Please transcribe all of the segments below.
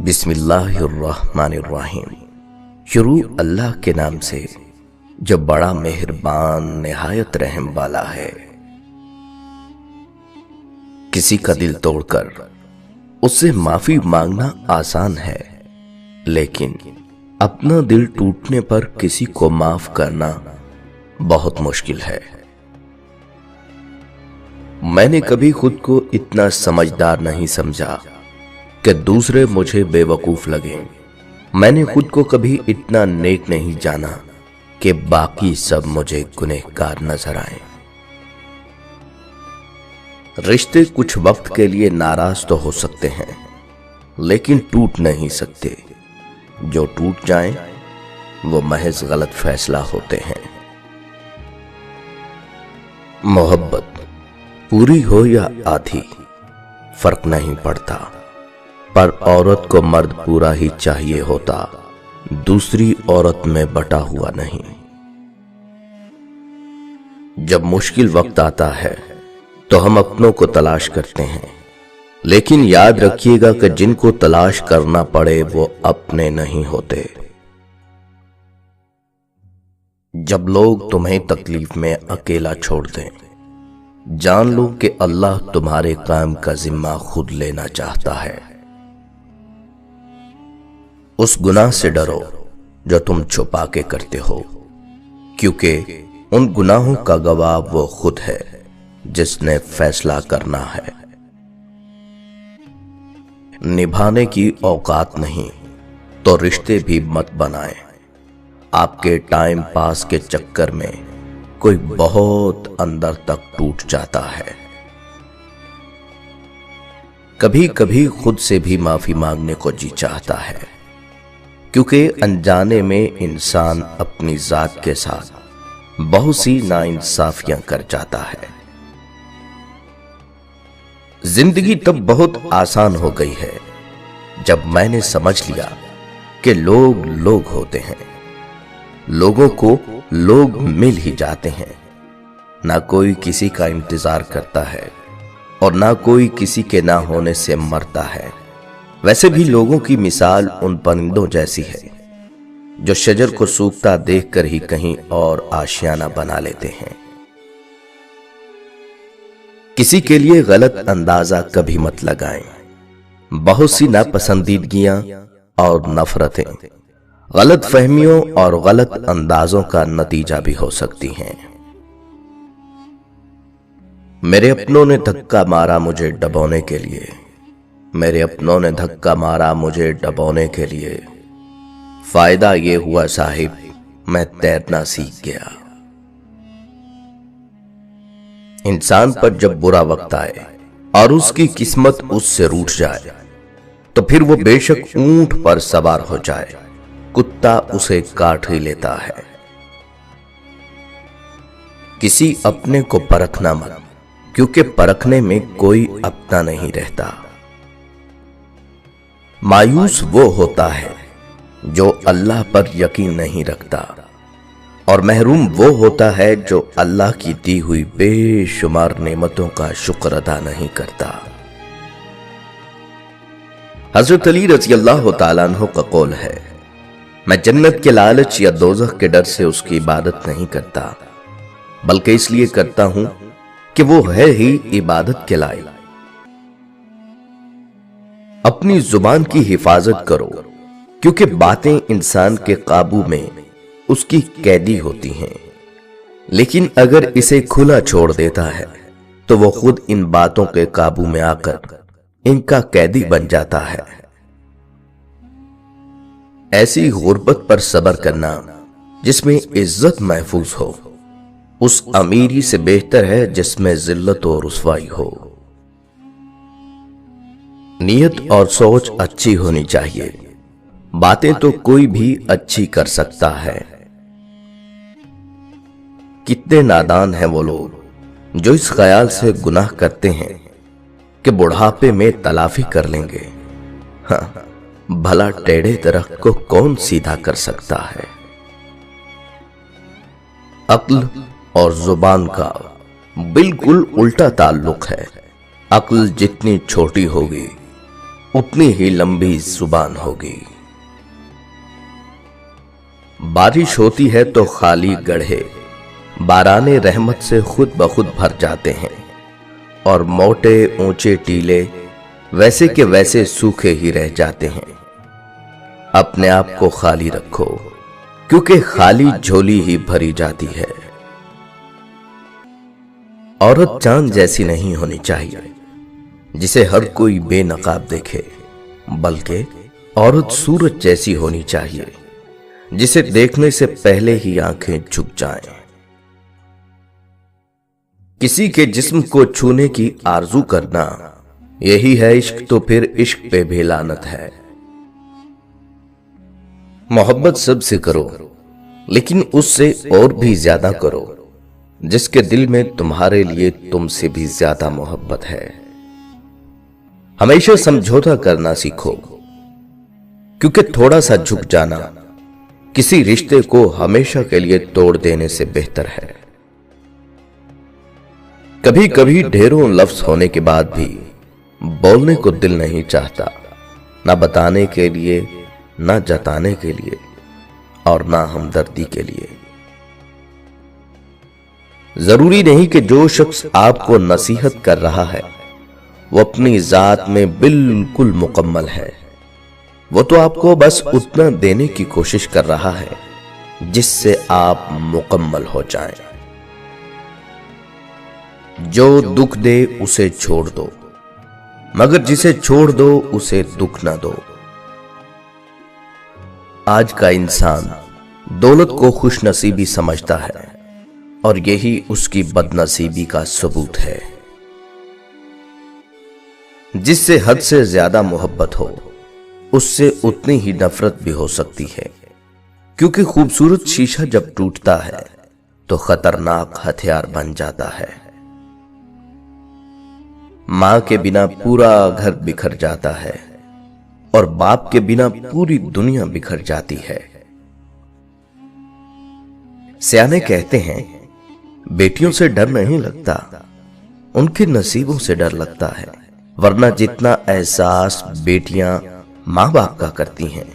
بسم اللہ الرحمن الرحیم۔ شروع اللہ کے نام سے جو بڑا مہربان نہایت رحم والا ہے۔ کسی کا دل توڑ کر اس سے معافی مانگنا آسان ہے، لیکن اپنا دل ٹوٹنے پر کسی کو معاف کرنا بہت مشکل ہے۔ میں نے کبھی خود کو اتنا سمجھدار نہیں سمجھا کہ دوسرے مجھے بے وقوف لگیں۔ میں نے خود کو کبھی اتنا نیک نہیں جانا کہ باقی سب مجھے گنہگار نظر آئیں۔ رشتے کچھ وقت کے لیے ناراض تو ہو سکتے ہیں، لیکن ٹوٹ نہیں سکتے۔ جو ٹوٹ جائیں وہ محض غلط فیصلہ ہوتے ہیں۔ محبت پوری ہو یا آدھی فرق نہیں پڑتا، پر عورت کو مرد پورا ہی چاہیے ہوتا، دوسری عورت میں بٹا ہوا نہیں۔ جب مشکل وقت آتا ہے تو ہم اپنوں کو تلاش کرتے ہیں، لیکن یاد رکھیے گا کہ جن کو تلاش کرنا پڑے وہ اپنے نہیں ہوتے۔ جب لوگ تمہیں تکلیف میں اکیلا چھوڑ دیں، جان لو کہ اللہ تمہارے کام کا ذمہ خود لینا چاہتا ہے۔ اس گناہ سے ڈرو جو تم چھپا کے کرتے ہو، کیونکہ ان گناہوں کا گواہ وہ خود ہے جس نے فیصلہ کرنا ہے۔ نبھانے کی اوقات نہیں تو رشتے بھی مت بنائیں۔ آپ کے ٹائم پاس کے چکر میں کوئی بہت اندر تک ٹوٹ جاتا ہے۔ کبھی کبھی خود سے بھی معافی مانگنے کو جی چاہتا ہے، کیونکہ انجانے میں انسان اپنی ذات کے ساتھ بہت سی ناانصافیاں کر جاتا ہے۔ زندگی تب بہت آسان ہو گئی ہے جب میں نے سمجھ لیا کہ لوگ لوگ ہوتے ہیں، لوگوں کو لوگ مل ہی جاتے ہیں۔ نہ کوئی کسی کا انتظار کرتا ہے اور نہ کوئی کسی کے نہ ہونے سے مرتا ہے۔ ویسے بھی لوگوں کی مثال ان پرندوں جیسی ہے جو شجر کو سوکھتا دیکھ کر ہی کہیں اور آشیانہ بنا لیتے ہیں۔ کسی کے لیے غلط اندازہ کبھی مت لگائیں۔ بہت سی ناپسندیدگیاں اور نفرتیں غلط فہمیوں اور غلط اندازوں کا نتیجہ بھی ہو سکتی ہیں۔ میرے اپنوں نے دھکا مارا مجھے ڈبونے کے لیے، میرے اپنوں نے دھکا مارا مجھے ڈبونے کے لیے، فائدہ یہ ہوا صاحب میں تیرنا سیکھ گیا۔ انسان پر جب برا وقت آئے اور اس کی قسمت اس سے روٹ جائے تو پھر وہ بے شک اونٹ پر سوار ہو جائے، کتا اسے کاٹ ہی لیتا ہے۔ کسی اپنے کو پرکھنا مت، کیونکہ پرکھنے میں کوئی اپنا نہیں رہتا۔ مایوس وہ ہوتا ہے جو اللہ پر یقین نہیں رکھتا، اور محروم وہ ہوتا ہے جو اللہ کی دی ہوئی بے شمار نعمتوں کا شکر ادا نہیں کرتا۔ حضرت علی رضی اللہ تعالیٰ عنہ کا قول ہے، میں جنت کے لالچ یا دوزخ کے ڈر سے اس کی عبادت نہیں کرتا، بلکہ اس لیے کرتا ہوں کہ وہ ہے ہی عبادت کے لائق۔ اپنی زبان کی حفاظت کرو، کیونکہ باتیں انسان کے قابو میں اس کی قیدی ہوتی ہیں، لیکن اگر اسے کھلا چھوڑ دیتا ہے تو وہ خود ان باتوں کے قابو میں آ کر ان کا قیدی بن جاتا ہے۔ ایسی غربت پر صبر کرنا جس میں عزت محفوظ ہو، اس امیری سے بہتر ہے جس میں ذلت و رسوائی ہو۔ نیت اور سوچ اچھی ہونی چاہیے، باتیں تو کوئی بھی اچھی کر سکتا ہے۔ کتنے نادان ہیں وہ لوگ جو اس خیال سے گناہ کرتے ہیں کہ بڑھاپے میں تلافی کر لیں گے۔ ہاں، بھلا ٹیڑھے درخت کو کون سیدھا کر سکتا ہے؟ عقل اور زبان کا بالکل الٹا تعلق ہے۔ عقل جتنی چھوٹی ہوگی उतनी ही लंबी जुबान होगी। बारिश होती है तो खाली गड्ढे बाराने रहमत से खुद ब खुद भर जाते हैं, और मोटे ऊंचे टीले वैसे के वैसे सूखे ही रह जाते हैं। अपने आप को खाली रखो, क्योंकि खाली झोली ही भरी जाती है। औरत चांद जैसी नहीं होनी चाहिए जिसे हर कोई बेनकाब देखे, बल्कि औरत सूरज जैसी होनी चाहिए जिसे देखने से पहले ही आंखें झुक जाएं। किसी के जिस्म को छूने की आरजू करना यही है इश्क, तो फिर इश्क पे भी लानत है। मोहब्बत सबसे करो, लेकिन उससे और भी ज्यादा करो जिसके दिल में तुम्हारे लिए तुमसे भी ज्यादा मोहब्बत है। हमेशा समझौता करना सीखो, क्योंकि थोड़ा सा झुक जाना किसी रिश्ते को हमेशा के लिए तोड़ देने से बेहतर है। कभी कभी ढेरों लफ्ज होने के बाद भी बोलने को दिल नहीं चाहता, ना बताने के लिए, ना जताने के लिए, और ना हमदर्दी के लिए। जरूरी नहीं कि जो शख्स आपको नसीहत कर रहा है वो अपनी जात में बिल्कुल मुकम्मल है। वो तो आपको बस उतना देने की कोशिश कर रहा है जिससे आप मुकम्मल हो जाएं। जो दुख दे उसे छोड़ दो, मगर जिसे छोड़ दो उसे दुख ना दो। आज का इंसान दौलत को खुशनसीबी समझता है, और यही उसकी बदनसीबी का सबूत है। जिससे हद से ज्यादा मोहब्बत हो उससे उतनी ही नफरत भी हो सकती है, क्योंकि खूबसूरत शीशा जब टूटता है तो खतरनाक हथियार बन जाता है। मां के बिना पूरा घर बिखर जाता है, और बाप के बिना पूरी दुनिया बिखर जाती है। सियाने कहते हैं, बेटियों से डर नहीं लगता, उनके नसीबों से डर लगता है। वरना जितना एहसास बेटियां मां बाप का करती हैं,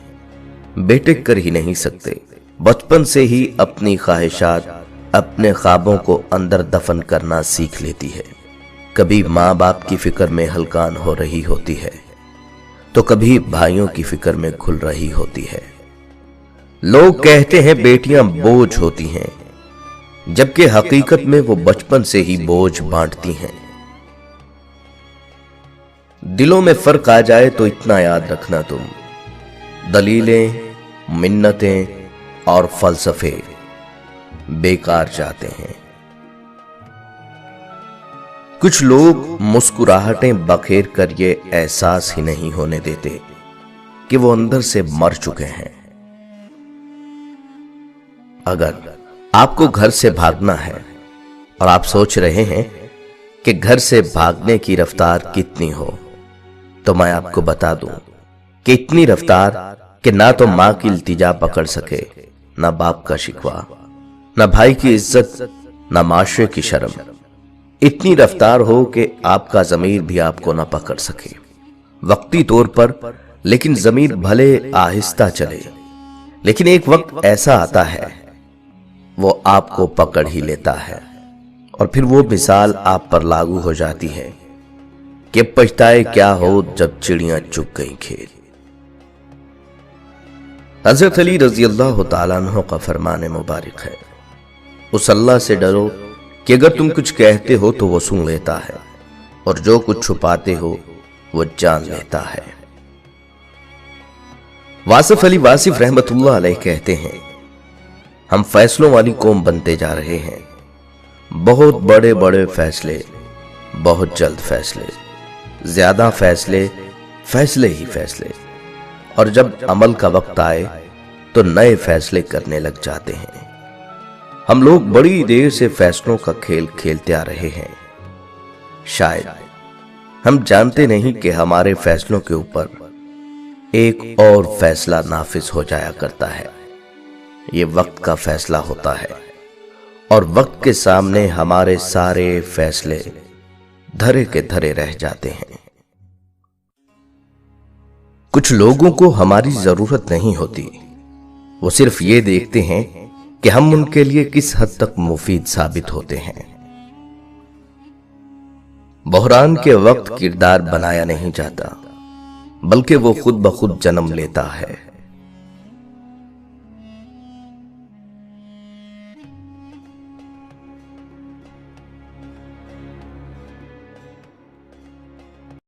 बेटे कर ही नहीं सकते। बचपन से ही अपनी ख्वाहिशात, अपने ख्वाबों को अंदर दफन करना सीख लेती है। कभी मां बाप की फिक्र में हलकान हो रही होती है, तो कभी भाइयों की फिक्र में घुल रही होती है। लोग कहते हैं बेटियां बोझ होती हैं, जबकि हकीकत में वो बचपन से ही बोझ बांटती हैं। दिलों में फर्क आ जाए तो इतना याद रखना तुम, दलीलें, मिन्नतें और फलसफे बेकार जाते हैं। कुछ लोग मुस्कुराहटें बखेर कर ये एहसास ही नहीं होने देते कि वो अंदर से मर चुके हैं। अगर आपको घर से भागना है और आप सोच रहे हैं कि घर से भागने की रफ्तार कितनी हो, तो मैं आपको बता दूं कि इतनी रफ्तार कि ना तो मां की इल्तिजा पकड़ सके, ना बाप का शिकवा, ना भाई की इज्जत, ना माशरे की शर्म। इतनी रफ्तार हो कि आपका ज़मीर भी आपको ना पकड़ सके। वक्ती तौर पर लेकिन ज़मीर भले आहिस्ता चले, लेकिन एक वक्त ऐसा आता है वो आपको पकड़ ही लेता है, और फिर वो मिसाल आप पर लागू हो जाती है कि पछताए क्या हो जब चिड़ियां चुग गई खेत। हजरत अली रजी अल्लाह तआला अन्हु का फरमाने मुबारक है, उस अल्लाह से डरो कि अगर तुम कुछ कहते हो तो वो सुन लेता है, और जो कुछ छुपाते हो वो जान लेता है। वासिफ अली वासिफ रहमतुल्लाह अलैह कहते हैं, हम फैसलों वाली कौम बनते जा रहे हैं। बहुत बड़े बड़े फैसले, बहुत जल्द फैसले, ज्यादा फैसले, फैसले ही फैसले, और जब अमल का वक्त आए तो नए फैसले करने लग जाते हैं। हम लोग बड़ी देर से फैसलों का खेल खेलते आ रहे हैं। शायद हम जानते नहीं कि हमारे फैसलों के ऊपर एक और फैसला नाफिज हो जाया करता है। ये वक्त का फैसला होता है, और वक्त के सामने हमारे सारे फैसले धरे के धरे रह जाते हैं। کچھ لوگوں کو ہماری ضرورت نہیں ہوتی، وہ صرف یہ دیکھتے ہیں کہ ہم ان کے لیے کس حد تک مفید ثابت ہوتے ہیں۔ بحران کے وقت کردار بنایا نہیں جاتا، بلکہ وہ خود بخود جنم لیتا ہے۔